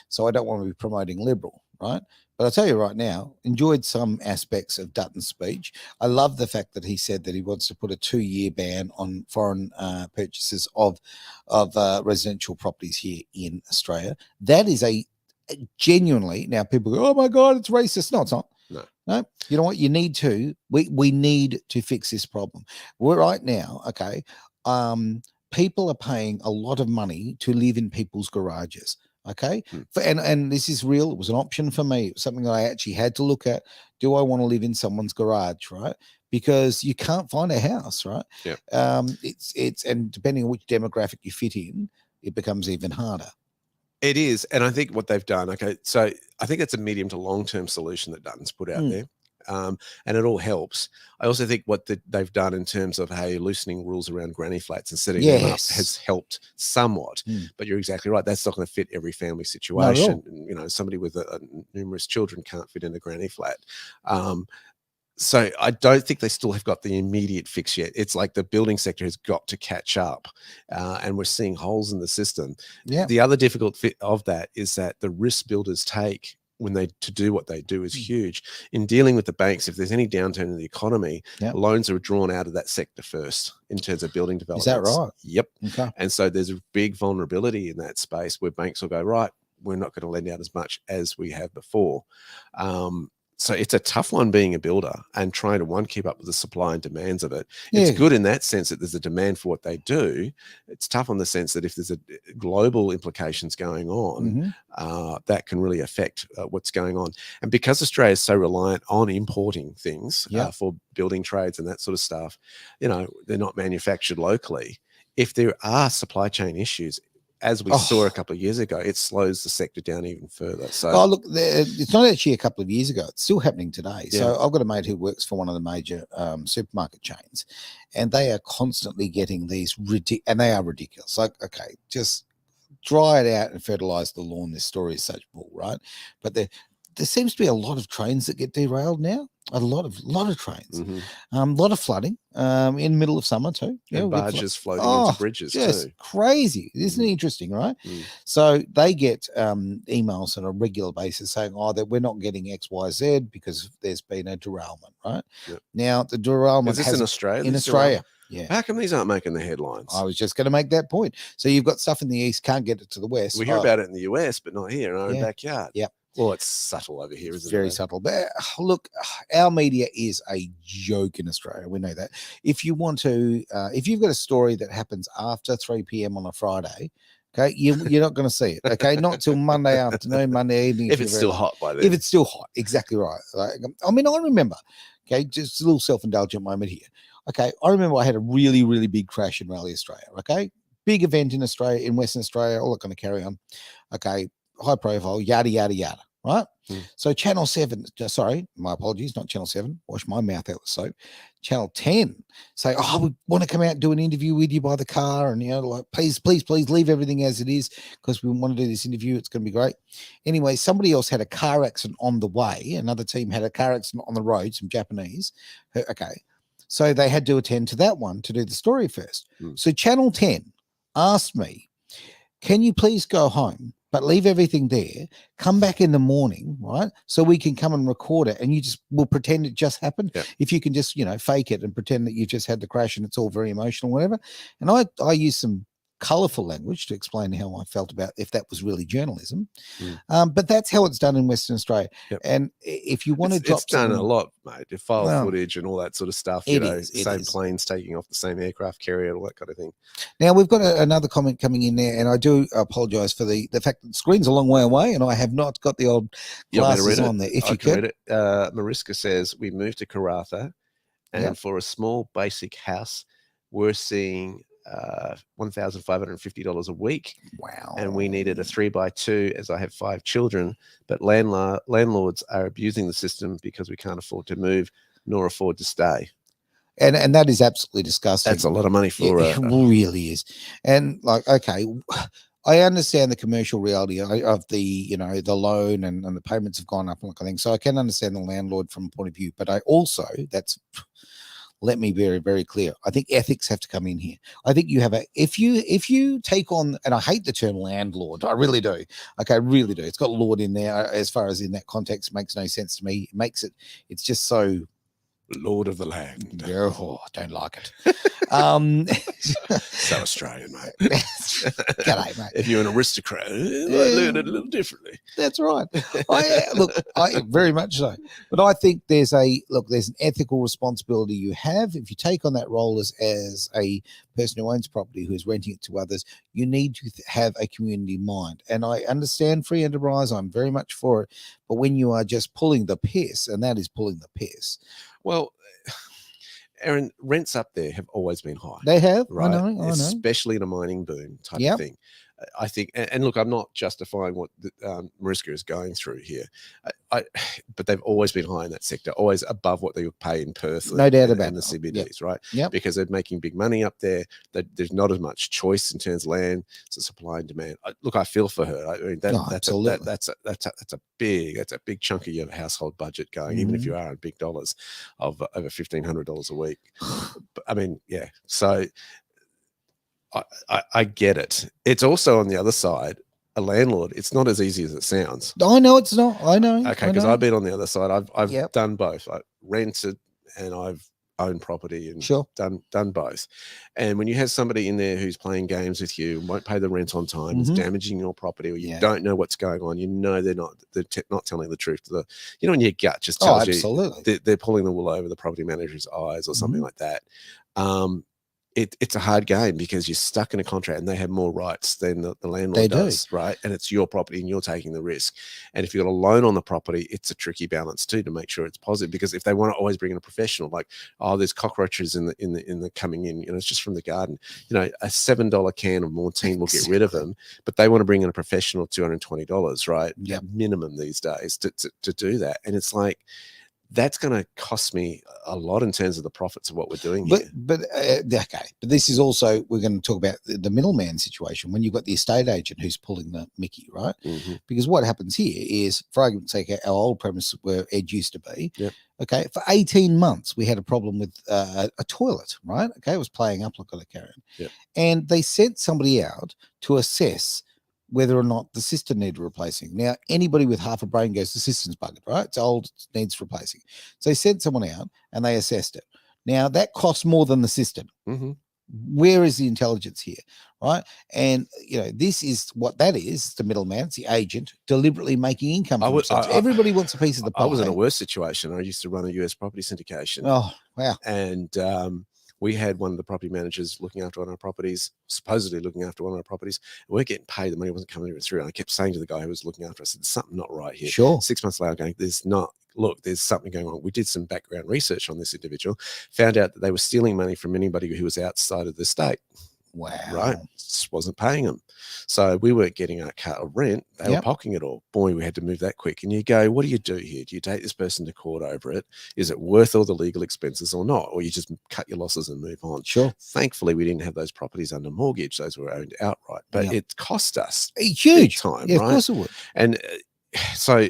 Speaker 1: so I don't want to be promoting Liberal, right? But I'll tell you right now, enjoyed some aspects of Dutton's speech. I love the fact that he said that he wants to put a 2-year ban on foreign purchases of residential properties here in Australia. That is a genuinely, now people go, oh my God, it's racist. No, it's not. No, you know what? You need to. We need to fix this problem. We're right now, okay. People are paying a lot of money to live in people's garages. Okay. And this is real. It was an option for me. It was something I actually had to look at. Do I want to live in someone's garage, right? Because you can't find a house, right?
Speaker 2: Yeah.
Speaker 1: And depending on which demographic you fit in, it becomes even harder.
Speaker 2: It is. And I think what they've done, okay, so I think that's a medium to long-term solution that Dutton's put out there. And it all helps. I also think what they've done in terms of, hey, loosening rules around granny flats and setting them up has helped somewhat. But you're exactly right. That's not going to fit every family situation. You know, somebody with numerous children can't fit in a granny flat. So I don't think they still have got the immediate fix yet. It's like the building sector has got to catch up, and we're seeing holes in the system.
Speaker 1: Yeah.
Speaker 2: The other difficult fit of that is that the risk builders take to do what they do is huge. In dealing with the banks, if there's any downturn in the economy, loans are drawn out of that sector first in terms of building development.
Speaker 1: Is that right?
Speaker 2: Yep.
Speaker 1: Okay.
Speaker 2: And so there's a big vulnerability in that space where banks will go, right, we're not going to lend out as much as we have before. So it's a tough one being a builder and trying to keep up with the supply and demands of it. It's good in that sense that there's a demand for what they do. It's tough on the sense that if there's a global implications going on, that can really affect what's going on. And because Australia is so reliant on importing things for building trades and that sort of stuff, you know, they're not manufactured locally. If there are supply chain issues, as we saw a couple of years ago, it slows the sector down even further. So,
Speaker 1: look, it's not actually a couple of years ago. It's still happening today. So I've got a mate who works for one of the major supermarket chains, and they are constantly getting these and they are ridiculous. Like, okay, just dry it out and fertilize the lawn. This story is such bull, right? But there seems to be a lot of trains that get derailed now. A lot of trains, a lot of flooding in the middle of summer too.
Speaker 2: And barges floating into bridges too.
Speaker 1: Crazy. Isn't it interesting, right? So they get emails on a regular basis saying, that we're not getting X, Y, Z because there's been a derailment, right? Now, the derailment
Speaker 2: is this in Australia?
Speaker 1: In Australia. Yeah.
Speaker 2: How come these aren't making the headlines?
Speaker 1: I was just going to make that point. So you've got stuff in the east, can't get it to the west.
Speaker 2: We hear about it in the US, but not here in our own backyard.
Speaker 1: Yeah.
Speaker 2: Well, it's subtle over here, isn't it?
Speaker 1: Very subtle. But look, our media is a joke in Australia. We know that. If you want to, if you've got a story that happens after 3 p.m. on a Friday, okay, you're not going to see it. Okay, not till Monday afternoon, Monday evening.
Speaker 2: If it's still hot by then.
Speaker 1: If it's still hot, exactly right. Like, I mean, I remember. Okay, just a little self-indulgent moment here. Okay, I remember I had a really, really big crash in Rally Australia. Okay, big event in Australia, in Western Australia, all that kind of carry on. Okay, high profile, yada yada yada. Right. So Channel 7, sorry, my apologies, not Channel 7. Wash my mouth out with soap. Channel 10 say, we want to come out and do an interview with you by the car. And, you know, like, please leave everything as it is because we want to do this interview. It's going to be great. Anyway, somebody else had a car accident on the way. Another team had a car accident on the road, some Japanese. Okay. So they had to attend to that one to do the story first. So Channel 10 asked me, can you please go home, but leave everything there, come back in the morning, right? So we can come and record it and we'll pretend it just happened. Yeah. If you can just, you know, fake it and pretend that you just had the crash and it's all very emotional, whatever. And I use some colorful language to explain how I felt about if that was really journalism. But that's how it's done in Western Australia. Yep. And if you want to drop,
Speaker 2: it's done a lot, mate. The file footage and all that sort of stuff. Same planes taking off the same aircraft carrier, all that kind of thing.
Speaker 1: Now we've got another comment coming in there, and I do apologise for the fact that the screen's a long way away, and I have not got the old glasses on there. If you could, read it.
Speaker 2: Mariska says we moved to Karratha, and for a small basic house, we're seeing $1,550 a week.
Speaker 1: Wow.
Speaker 2: And we needed a 3x2 as I have 5 children, but landlords are abusing the system because we can't afford to move nor afford to stay.
Speaker 1: And that is absolutely disgusting.
Speaker 2: That's a lot of money for
Speaker 1: it really is. And like, okay, I understand the commercial reality of the, you know, the loan and the payments have gone up and that kind of thing. So I can understand the landlord from a point of view, but I also, let me be very, very clear. I think ethics have to come in here. I think you have if you take on, and I hate the term landlord, I really do. Okay, I really do. It's got lord in there as far as in that context. It makes no sense to me. It's just so
Speaker 2: lord of the land.
Speaker 1: Oh, I don't like it.
Speaker 2: So Australian, mate.
Speaker 1: G'day, mate.
Speaker 2: If you're an aristocrat, you might look at it a little differently.
Speaker 1: That's right. I very much so. But I think there's an ethical responsibility you have. If you take on that role as a person who owns property, who is renting it to others, you need to have a community mind. And I understand free enterprise. I'm very much for it. But when you are just pulling the piss, and that is pulling the piss.
Speaker 2: Well, Aaron, rents up there have always been high.
Speaker 1: They have,
Speaker 2: right?
Speaker 1: I know.
Speaker 2: Especially in a mining boom type of thing. I think, and look, I'm not justifying what Mariska is going through here, but they've always been high in that sector, always above what they would pay in Perth,
Speaker 1: no doubt about
Speaker 2: the CBDs, right?
Speaker 1: Yeah,
Speaker 2: because they're making big money up there. There's not as much choice in terms of land, so supply and demand. Look, I feel for her. I mean, that's a big chunk of your household budget going, even if you are on big dollars of over $1,500 a week. But, I mean, yeah, so. I get it. It's also on the other side, a landlord. It's not as easy as it sounds.
Speaker 1: I know it's not. I know.
Speaker 2: Okay, because I've been on the other side. I've done both. I rented and I've owned property and done both. And when you have somebody in there who's playing games with you, won't pay the rent on time, is damaging your property, or you don't know what's going on, you know they're not telling the truth. When your gut just tells you they're pulling the wool over the property manager's eyes or something like that. It's a hard game because you're stuck in a contract and they have more rights than the landlord does, right? And it's your property and you're taking the risk. And if you've got a loan on the property, it's a tricky balance too to make sure it's positive, because if they want to always bring in a professional, like, oh, there's cockroaches in the coming in, it's just from the garden. A $7 can of Mortine will get rid of them, but they want to bring in a professional $220, right?
Speaker 1: Yep.
Speaker 2: Minimum these days to do that. And it's like, that's going to cost me a lot in terms of the profits of what we're doing here.
Speaker 1: But this is also, we're going to talk about the middleman situation when you've got the estate agent who's pulling the Mickey, right? Because what happens here is, for argument's sake, our old premise where Ed used to be, okay, for 18 months we had a problem with a toilet, right? Okay, it was playing up like a Karen. And they sent somebody out to assess whether or not the cistern needed replacing. Now, anybody with half a brain goes, the cistern's buggered, right? It's old, it needs replacing. So they sent someone out and they assessed it. Now, that costs more than the cistern. Where is the intelligence here, right? And, this is what that is, the middleman, it's the agent deliberately making income for themselves. Everybody wants a piece of the pie.
Speaker 2: I was in a worse situation. I used to run a US property syndication.
Speaker 1: Oh, wow.
Speaker 2: And we had one of the property managers looking after one of our properties, supposedly looking after one of our properties. We're getting paid. The money wasn't coming through. And I kept saying to the guy who was looking after us, there's something not right here.
Speaker 1: Sure.
Speaker 2: 6 months later, going, there's something going on. We did some background research on this individual, found out that they were stealing money from anybody who was outside of the state.
Speaker 1: Wow.
Speaker 2: Right? Just wasn't paying them. So we weren't getting our cut of rent. They were pocketing it all. Boy, we had to move that quick. And you go, what do you do here? Do you take this person to court over it? Is it worth all the legal expenses or not? Or you just cut your losses and move on?
Speaker 1: Sure.
Speaker 2: Thankfully, we didn't have those properties under mortgage. Those were owned outright. But it cost us
Speaker 1: huge
Speaker 2: time,
Speaker 1: right?
Speaker 2: Of
Speaker 1: course it would.
Speaker 2: And so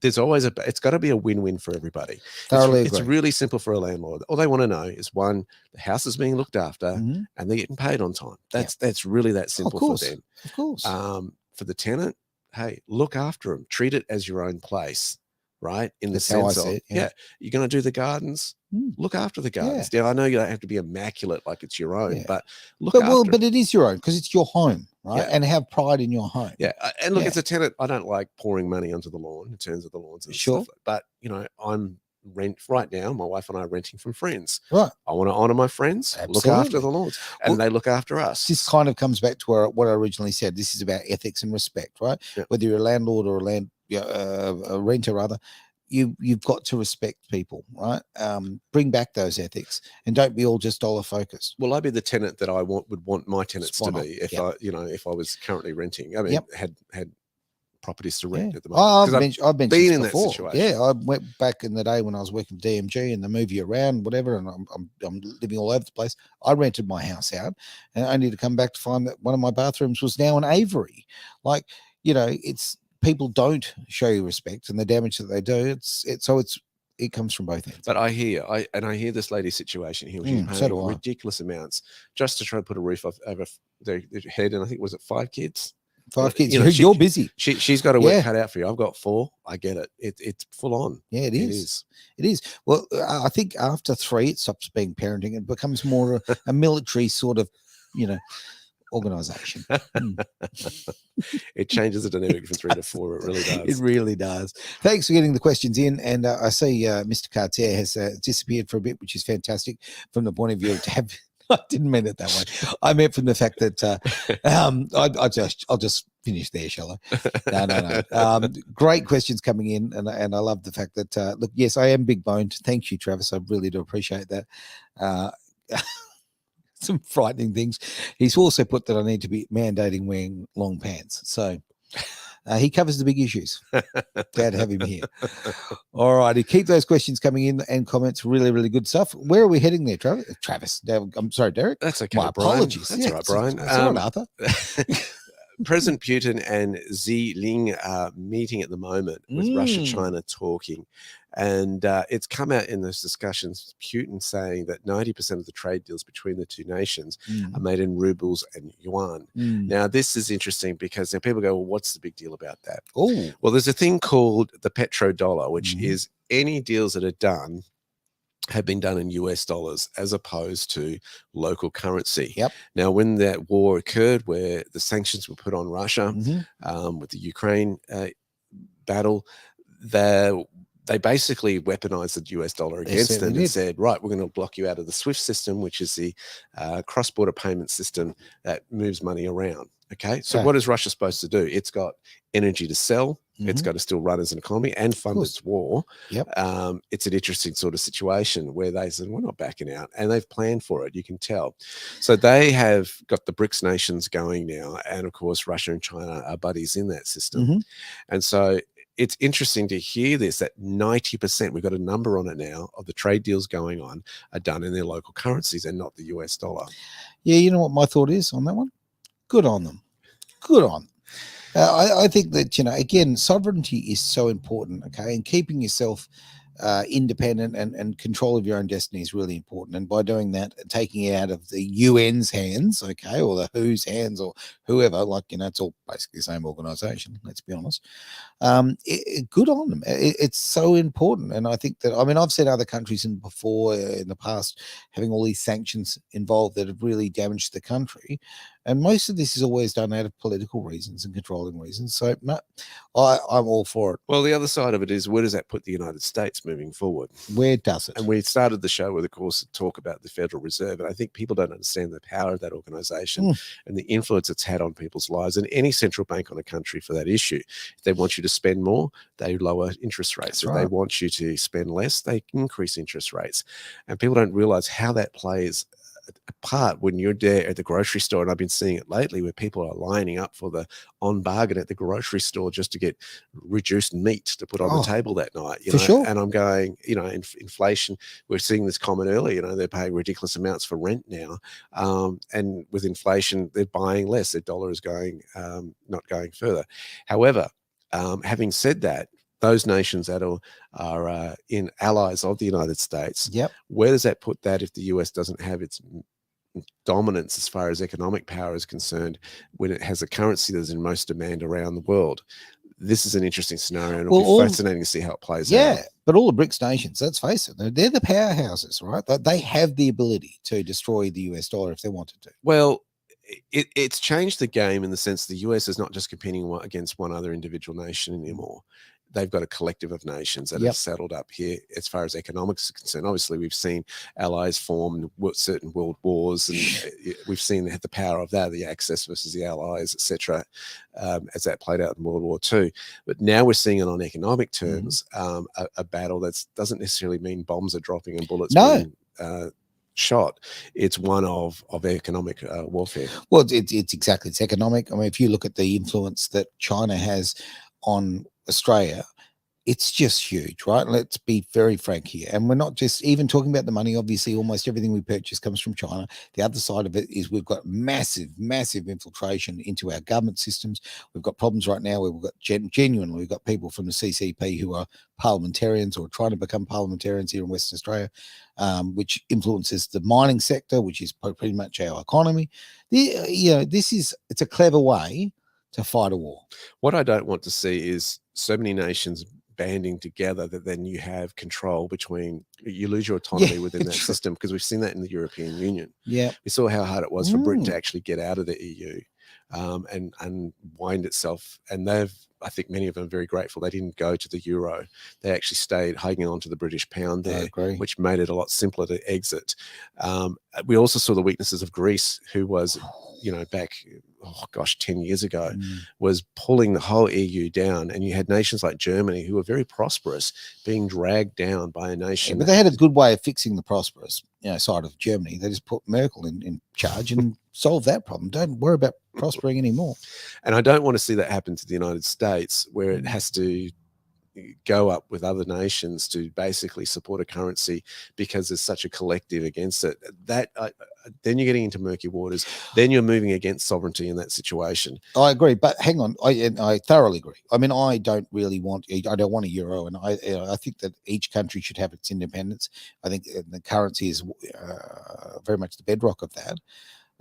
Speaker 2: there's always it's got to be a win-win for everybody. It's really simple for a landlord. All they want to know is, one, the house is being looked after and they're getting paid on time. That's really that simple for them.
Speaker 1: Of course.
Speaker 2: For the tenant, hey, look after them. Treat it as your own place, right? In the sense of, you're going to do the gardens, look after the gardens. Now, I know you don't have to be immaculate like it's your own, but
Speaker 1: but it is your own because it's your home, right? And have pride in your home.
Speaker 2: Yeah. And look, as a tenant, I don't like pouring money onto the lawn in terms of the lawns and stuff. But, I'm right now, my wife and I are renting from friends.
Speaker 1: Right.
Speaker 2: I want to honor my friends, look after the lawns, and they look after us.
Speaker 1: This kind of comes back to what I originally said. This is about ethics and respect, right? Whether you're a landlord or a renter, rather, you've got to respect people, right? Bring back those ethics and don't be all just dollar focused.
Speaker 2: Well, I'd be the tenant that I would want my tenants to be if I was currently renting. I mean, had properties to rent at the moment.
Speaker 1: I've been
Speaker 2: in that situation.
Speaker 1: Yeah, I went back in the day when I was working for DMG and they move you around, whatever, and I'm living all over the place. I rented my house out, and I need to come back to find that one of my bathrooms was now an Avery. Like, it's people don't show you respect, and the damage that they do, it comes from both ends.
Speaker 2: But I hear this lady's situation here, which is paying ridiculous amounts just to try to put a roof over their head, and I think, was it 5 kids?
Speaker 1: 5 kids. You're busy.
Speaker 2: She's got a work cut out for you. I've got 4. I get it. It's full on.
Speaker 1: Yeah, it is. It is. Well, I think after 3, it stops being parenting. It becomes more a military sort of organization.
Speaker 2: It changes the dynamic from 3 to 4. It really
Speaker 1: It
Speaker 2: does.
Speaker 1: really does. Thanks for getting the questions in. And I see Mr. Cartier has disappeared for a bit, which is fantastic from the point of view of have. I didn't mean it that way. I meant from the fact that I'll just finish there, shall I? No. Great questions coming in, and I love the fact that look, yes, I am big boned. Thank you, Travis. I really do appreciate that. Some frightening things. He's also put that I need to be mandating wearing long pants. So he covers the big issues. Glad to have him here. All righty. Keep those questions coming in and comments. Really, really good stuff. Where are we heading there, Travis? I'm sorry, Derek.
Speaker 2: That's okay.
Speaker 1: My
Speaker 2: Brian.
Speaker 1: apologies.
Speaker 2: That's right, Brian.
Speaker 1: That's all right, Arthur.
Speaker 2: President Putin and Xi Jinping are meeting at the moment with Russia, China talking. And it's come out in those discussions, Putin saying that 90% of the trade deals between the two nations are made in rubles and yuan. Now, this is interesting because now people go, well, what's the big deal about that?
Speaker 1: Oh,
Speaker 2: well, there's a thing called the petrodollar, which is any deals that are done have been done in US dollars as opposed to local currency.
Speaker 1: Yep.
Speaker 2: Now, when that war occurred where the sanctions were put on Russia with the Ukraine battle, they basically weaponized the US dollar against them and said, right, we're going to block you out of the SWIFT system, which is the cross-border payment system that moves money around. Okay, so what is Russia supposed to do? It's got energy to sell. It's got to still run as an economy and fund its war.
Speaker 1: Yep.
Speaker 2: It's an interesting sort of situation where they said, we're not backing out. And they've planned for it, you can tell. So they have got the BRICS nations going now. And of course, Russia and China are buddies in that system. And so it's interesting to hear this, that 90%, we've got a number on it now, of the trade deals going on are done in their local currencies and not the US dollar.
Speaker 1: Yeah, you know what my thought is on that one? Good on them. Good on them. I think that, again, sovereignty is so important, okay? And keeping yourself independent and control of your own destiny is really important. And by doing that, taking it out of the UN's hands, okay, or the WHO's hands or whoever, it's all basically the same organization, let's be honest. Good on them. It's so important. And I think that, I've seen other countries before in the past having all these sanctions involved that have really damaged the country. And most of this is always done out of political reasons and controlling reasons. So no, I'm all for it.
Speaker 2: Well, the other side of it is, where does that put the United States moving forward?
Speaker 1: Where does it?
Speaker 2: And we started the show with, of course, talk about the Federal Reserve. And I think people don't understand the power of that organization and the influence it's had on people's lives, and any central bank on a country for that issue. If they want you to spend more, they lower interest rates. If they want you to spend less, they increase interest rates. And people don't realize how that plays apart when you're there at the grocery store. And I've been seeing it lately where people are lining up for the on bargain at the grocery store just to get reduced meat to put on the table that night.
Speaker 1: Sure.
Speaker 2: And I'm going, inflation, we're seeing this comment earlier, they're paying ridiculous amounts for rent now. And with inflation, they're buying less. Their dollar is going, not going further. However, having said that, those nations that are in allies of the United States, where does that put that if the US doesn't have its dominance as far as economic power is concerned, when it has a currency that's in most demand around the world? This is an interesting scenario, and it'll be fascinating to see how it plays out.
Speaker 1: Yeah, but all the BRICS nations, let's face it, they're the powerhouses, right? They have the ability to destroy the US dollar if they wanted to.
Speaker 2: Well, it's changed the game in the sense the US is not just competing against one other individual nation anymore. They've got a collective of nations that have settled up here as far as economics is concerned. Obviously, we've seen allies form certain world wars, and we've seen the power of that, the Axis versus the Allies, etc., as that played out in World War II. But now we're seeing it on economic terms, a battle that doesn't necessarily mean bombs are dropping and bullets being shot. It's one of economic warfare.
Speaker 1: Well, it's economic. If you look at the influence that China has on Australia, it's just huge, right? Let's be very frank here. And we're not just even talking about the money. Obviously, almost everything we purchase comes from China. The other side of it is we've got massive infiltration into our government systems. We've got problems right now where we've got genuinely, we've got people from the CCP who are parliamentarians or trying to become parliamentarians here in Western Australia, which influences the mining sector, which is pretty much our economy. It's a clever way to fight a war.
Speaker 2: What I don't want to see is so many nations banding together, that then you have control you lose your autonomy within that system, because we've seen that in the European Union.
Speaker 1: Yeah.
Speaker 2: We saw how hard it was for Britain to actually get out of the EU and unwind itself. And I think many of them are very grateful they didn't go to the euro. They actually stayed hanging on to the British pound there, which made it a lot simpler to exit. We also saw the weaknesses of Greece, who was, back, 10 years ago, was pulling the whole EU down. And you had nations like Germany, who were very prosperous, being dragged down by a nation.
Speaker 1: But they had a good way of fixing the prosperous side of Germany. They just put Merkel in charge and solved that problem. Don't worry about prospering anymore.
Speaker 2: And I don't want to see that happen to the United States, where it has to go up with other nations to basically support a currency because there's such a collective against it. Then you're getting into murky waters. Then you're moving against sovereignty in that situation.
Speaker 1: I agree, but hang on, I thoroughly agree. I mean, I don't want a euro, and I think that each country should have its independence. I think the currency is very much the bedrock of that.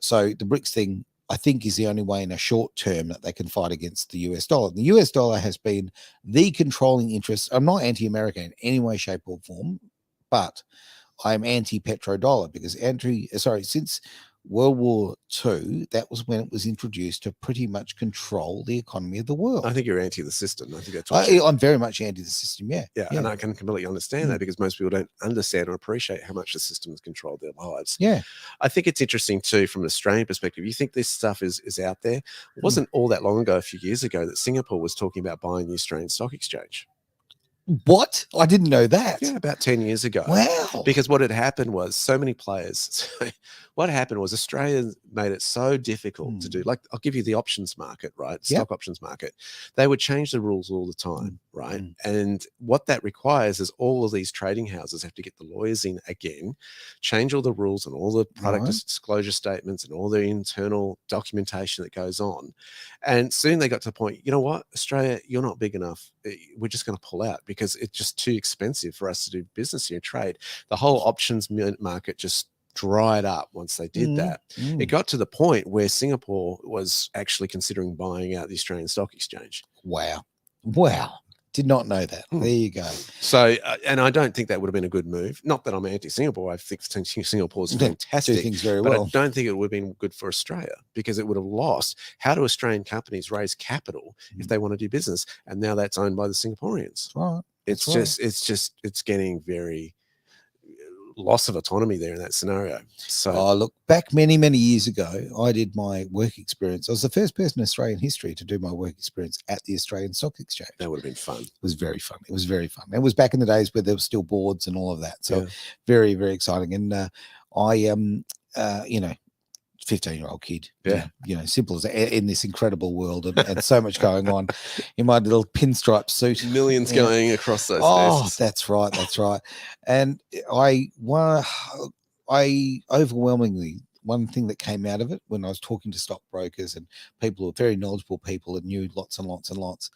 Speaker 1: So the BRICS thing, I think, is the only way in a short term that they can fight against the US dollar. The US dollar has been the controlling interest. I'm not anti-American in any way, shape, or form, but I'm anti-petrodollar because since World War II, that was when it was introduced to pretty much control the economy of the world.
Speaker 2: I think you're anti the system. I think that's
Speaker 1: I'm very much anti the system, yeah.
Speaker 2: And I can completely understand that, because most people don't understand or appreciate how much the system has controlled their lives.
Speaker 1: Yeah.
Speaker 2: I think it's interesting too, from an Australian perspective. You think this stuff is out there? It wasn't all that long ago, a few years ago, that Singapore was talking about buying the Australian Stock Exchange.
Speaker 1: What? I didn't know that.
Speaker 2: Yeah, about 10 years ago.
Speaker 1: Wow.
Speaker 2: Because what had happened was so many players. What happened was Australia made it so difficult to do. Like, I'll give you the options market, right? Stock options market. They would change the rules all the time, right? And what that requires is all of these trading houses have to get the lawyers in again, change all the rules and all the product disclosure statements and all the internal documentation that goes on. And soon they got to the point, you know what, Australia, you're not big enough. We're just going to pull out because it's just too expensive for us to do business here and trade. The whole options market just dried up once they did that. It got to the point where Singapore was actually considering buying out the Australian Stock Exchange.
Speaker 1: Wow. Did not know that. There you go.
Speaker 2: So, and I don't think that would have been a good move. Not that I'm anti-Singapore. I think Singapore is fantastic.
Speaker 1: Do things very
Speaker 2: but
Speaker 1: well.
Speaker 2: I don't think it would have been good for Australia, because it would have lost. How do Australian companies raise capital if they want to do business? And now that's owned by the Singaporeans.
Speaker 1: Right.
Speaker 2: It's getting very loss of autonomy there in that scenario. So
Speaker 1: look, back many years ago, I did my work experience. I was the first person in Australian history to do my work experience at the Australian Stock Exchange.
Speaker 2: That would have been fun.
Speaker 1: It was very fun. It was very fun. It was back in the days where there were still boards and all of that. So very, very exciting. And I 15-year-old kid, simple as in this incredible world, and so much going on in my little pinstripe suit,
Speaker 2: millions going across those
Speaker 1: desks. That's right. And I overwhelmingly, one thing that came out of it when I was talking to stockbrokers and people who are very knowledgeable people and knew lots and lots and lots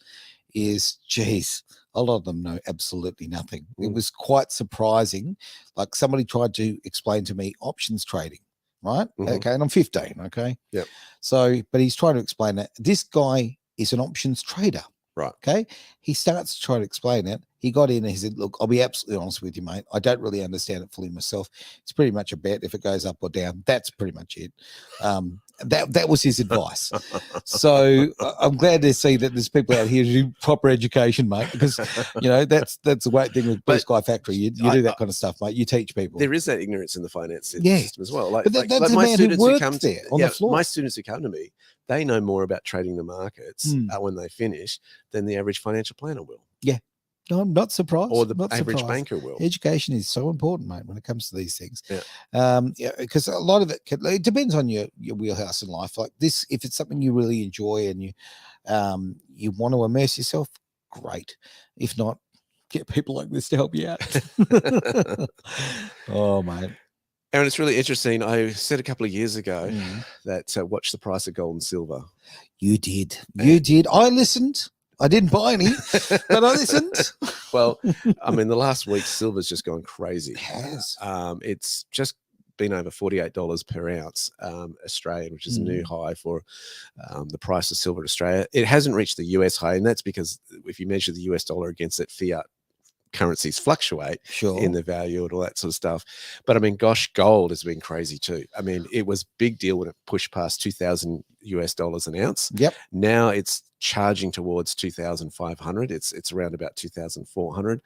Speaker 1: is, geez, a lot of them know absolutely nothing. It was quite surprising. Like, somebody tried to explain to me options trading. Right. Okay. And I'm 15. Okay.
Speaker 2: Yeah.
Speaker 1: So, but he's trying to explain that this guy is an options trader.
Speaker 2: Right.
Speaker 1: Okay. He starts to try to explain it. He got in and he said, look, I'll be absolutely honest with you, mate. I don't really understand it fully myself. It's pretty much a bet. If it goes up or down, that's pretty much it. That was his advice. So I'm glad to see that there's people out here who do proper education, mate, because, that's the great thing with Blu Sky Factory. You do that kind of stuff, mate. You teach people.
Speaker 2: There is that ignorance in the finance system as well.
Speaker 1: But that's my students who come there on the floor.
Speaker 2: My students who come to me, they know more about trading the markets when they finish than the average financial planner will.
Speaker 1: Yeah. No, I'm not surprised.
Speaker 2: Or the average banker will.
Speaker 1: Education is so important, mate, when it comes to these things. Yeah. Because a lot of it depends on your wheelhouse in life. Like this, if it's something you really enjoy and you want to immerse yourself, great. If not, get people like this to help you out. Oh, mate.
Speaker 2: Aaron, it's really interesting. I said a couple of years ago that watch the price of gold and silver.
Speaker 1: You did. I listened. I didn't buy any, but I listened.
Speaker 2: Well, I mean, the last week, silver's just gone crazy.
Speaker 1: It has.
Speaker 2: It's just been over $48 per ounce Australian, which is a new high for the price of silver in Australia. It hasn't reached the US high, and that's because if you measure the US dollar against that fiat currencies fluctuate in the value and all that sort of stuff. But I mean, gosh, gold has been crazy too. I mean, it was big deal when it pushed past $2,000 an ounce.
Speaker 1: Yep.
Speaker 2: Now it's charging towards 2,500. It's around about 2,400.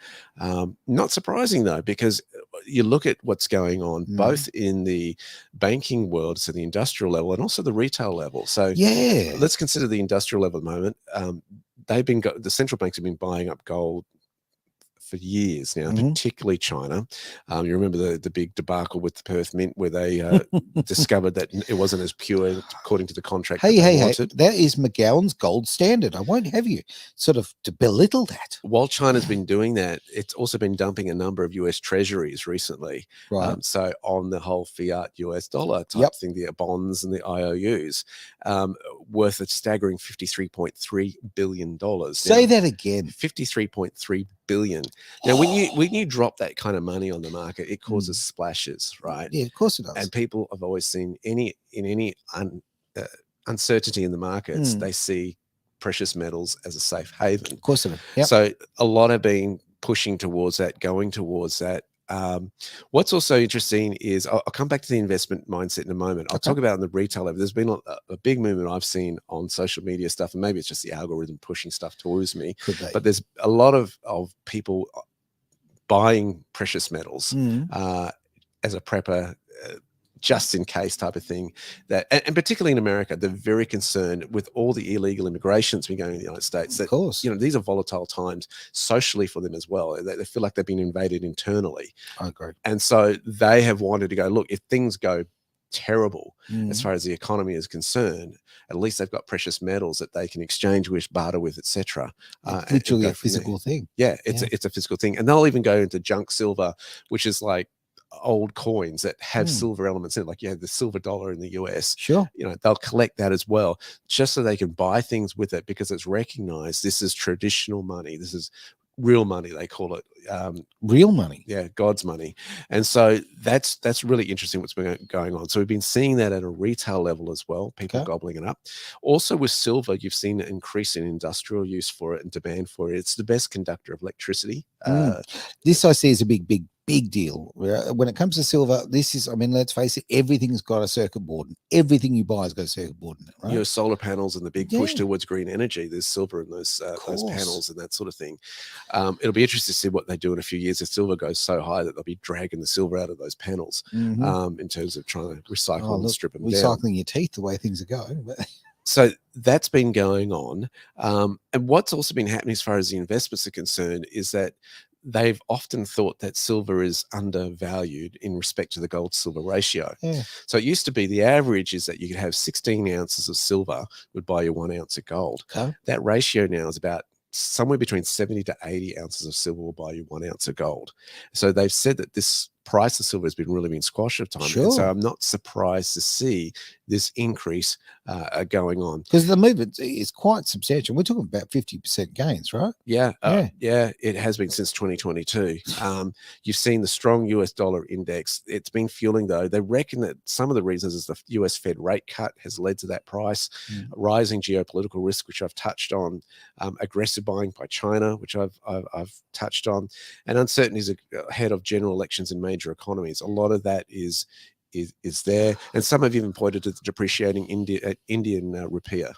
Speaker 2: Not surprising though, because you look at what's going on both in the banking world, so the industrial level, and also the retail level. So
Speaker 1: yeah,
Speaker 2: let's consider the industrial level at the moment. The central banks have been buying up gold for years now, particularly China. You remember the big debacle with the Perth Mint where they discovered that it wasn't as pure according to the contract that they wanted.
Speaker 1: That is McGowan's gold standard. I won't have you sort of to belittle that.
Speaker 2: While China's been doing that, it's also been dumping a number of US treasuries recently.
Speaker 1: Right.
Speaker 2: So on the whole fiat US dollar type thing, the bonds and the IOUs, worth a staggering $53.3 billion.
Speaker 1: Say that again.
Speaker 2: $53.3 billion. Now, when you drop that kind of money on the market, it causes splashes, right?
Speaker 1: Yeah, of course it does.
Speaker 2: And people have always seen any uncertainty in the markets, they see precious metals as a safe haven.
Speaker 1: Of course it is. Yep.
Speaker 2: So a lot have been pushing towards that, going towards that. What's also interesting is I'll come back to the investment mindset in a moment. I'll talk about on the retail level. There's been a big movement I've seen on social media stuff, and maybe it's just the algorithm pushing stuff towards me. But there's a lot of people buying precious metals as a prepper, just in case type of thing. That and particularly in America, they're very concerned with all the illegal immigration that's been going in the United States. That,
Speaker 1: of course,
Speaker 2: these are volatile times socially for them as well. They feel like they've been invaded internally.
Speaker 1: I agree.
Speaker 2: And so they have wanted to go, look, if things go terrible as far as the economy is concerned, at least they've got precious metals that they can exchange with, barter with, etc.
Speaker 1: Literally a physical thing.
Speaker 2: Yeah, it's a physical thing. And they'll even go into junk silver, which is like old coins that have silver elements in it, like the silver dollar in the US.
Speaker 1: Sure.
Speaker 2: They'll collect that as well, just so they can buy things with it, because it's recognized this is traditional money. This is real money, they call it.
Speaker 1: Real money.
Speaker 2: Yeah, God's money. And so that's really interesting what's been going on. So we've been seeing that at a retail level as well, people gobbling it up. Also with silver, you've seen an increase in industrial use for it and demand for it. It's the best conductor of electricity.
Speaker 1: This I see is a big deal. When it comes to silver, this is, I mean, let's face it, everything's got a circuit board. Everything you buy has got a circuit board in it, right?
Speaker 2: Your solar panels and the big push towards green energy, there's silver in those panels and that sort of thing. It'll be interesting to see what they do in a few years if silver goes so high that they'll be dragging the silver out of those panels in terms of trying to recycle and strip them down.
Speaker 1: Recycling your teeth, the way things are going.
Speaker 2: So that's been going on. And what's also been happening as far as the investments are concerned is that they've often thought that silver is undervalued in respect to the gold silver ratio. So it used to be the average is that you could have 16 ounces of silver would buy you 1 ounce of gold. That ratio now is about somewhere between 70 to 80 ounces of silver will buy you 1 ounce of gold. So they've said that this price of silver has really been squashed of time. And so I'm not surprised to see this increase going on.
Speaker 1: Because the movement is quite substantial. We're talking about 50% gains, right?
Speaker 2: Yeah, it has been since 2022. You've seen the strong US dollar index. It's been fueling, though. They reckon that some of the reasons is the US Fed rate cut has led to that price, rising geopolitical risk, which I've touched on, aggressive buying by China, which I've touched on, and uncertainties ahead of general elections in major economies. A lot of that is there, and some have even pointed to the depreciating Indian rupiah.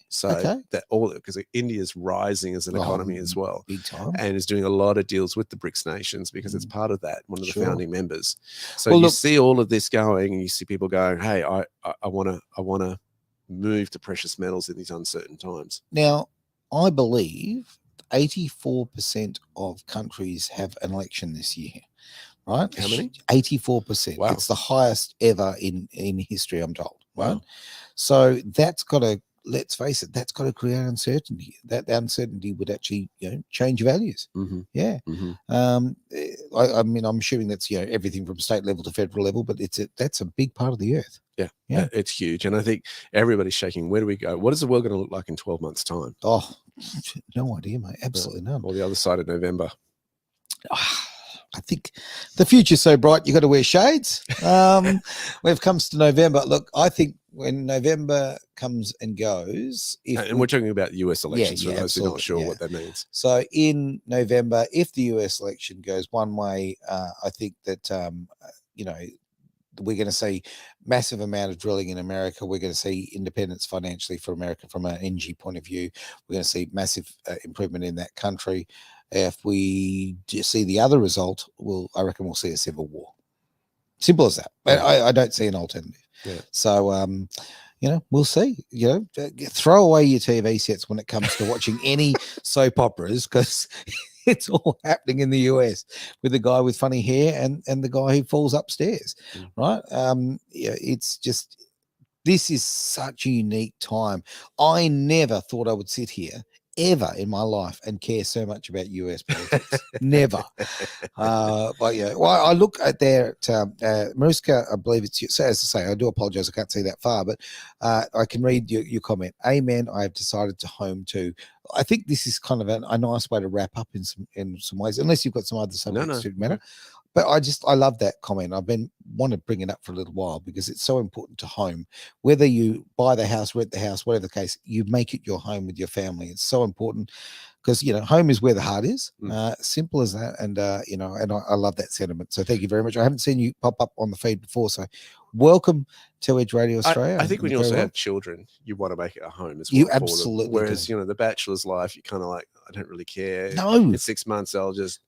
Speaker 2: So that all because India is rising as an economy as well,
Speaker 1: big time,
Speaker 2: and is doing a lot of deals with the BRICS nations because it's part of that, one of the founding members. So you see all of this going, and you see people going, "Hey, I want to move to precious metals in these uncertain times."
Speaker 1: Now, I believe 84% of countries have an election this year. Right?
Speaker 2: How many?
Speaker 1: 84%.
Speaker 2: Wow.
Speaker 1: It's the highest ever in history, I'm told. Right?
Speaker 2: Wow.
Speaker 1: So that's got to, let's face it, that's got to create uncertainty. That uncertainty would actually, change values. Yeah. I mean, I'm assuming that's, everything from state level to federal level, but that's a big part of the earth.
Speaker 2: Yeah, it's huge. And I think everybody's shaking. Where do we go? What is the world going to look like in 12 months' time?
Speaker 1: Oh, no idea, mate. Absolutely none.
Speaker 2: Or the other side of November.
Speaker 1: I think the future's so bright, you've got to wear shades. When it comes to November, look, I think when November comes and goes,
Speaker 2: and we're talking about US elections for those who are not sure what that means.
Speaker 1: So in November, if the US election goes one way, I think that, we're going to see massive amount of drilling in America. We're going to see independence financially for America from an energy point of view. We're going to see massive improvement in that country. If we see the other result, I reckon we'll see a civil war. Simple as that.
Speaker 2: Yeah.
Speaker 1: I don't see an alternative.
Speaker 2: Yeah.
Speaker 1: So, we'll see. Throw away your TV sets when it comes to watching any soap operas, because it's all happening in the US with the guy with funny hair and the guy who falls upstairs, right? It's just, this is such a unique time. I never thought I would sit here ever in my life and care so much about US politics. Never. But yeah, well, I look at there at Mariska, I believe it's you. So as I say, I do apologize, I can't see that far, but I can read your comment. Amen. I have decided to home to. I think this is kind of a nice way to wrap up in some ways, unless you've got some other subjects to matter. But I love that comment. I've been want to bring it up for a little while because it's so important to home. Whether you buy the house, rent the house, whatever the case, you make it your home with your family. It's so important because home is where the heart is. Simple as that. And I love that sentiment. So thank you very much. I haven't seen you pop up on the feed before, so welcome to Edge Radio Australia.
Speaker 2: I think when you also have children, you want to make it a home as well.
Speaker 1: You absolutely.
Speaker 2: Whereas the bachelor's life, you kind of like, I don't really care.
Speaker 1: No,
Speaker 2: in 6 months I'll just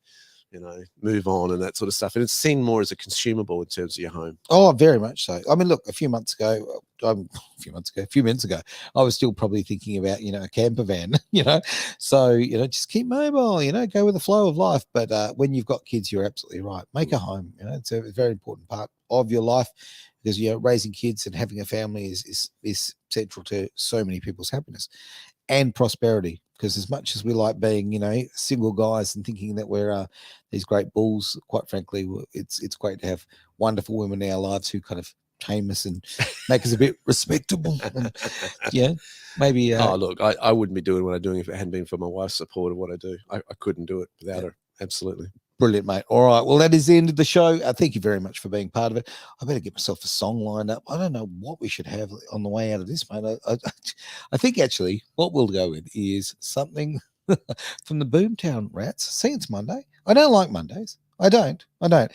Speaker 2: move on and that sort of stuff. And it's seen more as a consumable in terms of your home. Oh,
Speaker 1: very much so. I mean, look, a few minutes ago, I was still probably thinking about, a camper van, so, just keep mobile, go with the flow of life. But when you've got kids, you're absolutely right. Make a home, it's a very important part of your life because, raising kids and having a family is central to so many people's happiness and prosperity. Because as much as we like being, single guys and thinking that we're these great bulls, quite frankly, it's great to have wonderful women in our lives who kind of tame us and make us a bit respectable. And, maybe.
Speaker 2: Look, I wouldn't be doing what I'm doing if it hadn't been for my wife's support of what I do. I couldn't do it without her. Absolutely.
Speaker 1: Brilliant, mate. All right. Well, that is the end of the show. Thank you very much for being part of it. I better get myself a song lined up. I don't know what we should have on the way out of this, mate. I think actually what we'll go with is something from the Boomtown Rats. See, it's Monday. I don't like Mondays. I don't.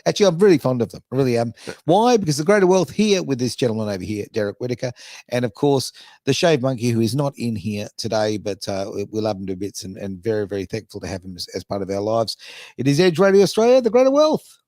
Speaker 1: Actually, I'm really fond of them. I really am. Why? Because the greater wealth here with this gentleman over here, Derek Whitaker, and of course, the Shave Monkey, who is not in here today, but we love him to bits and very, very thankful to have him as part of our lives. It is Edge Radio Australia, the greater wealth.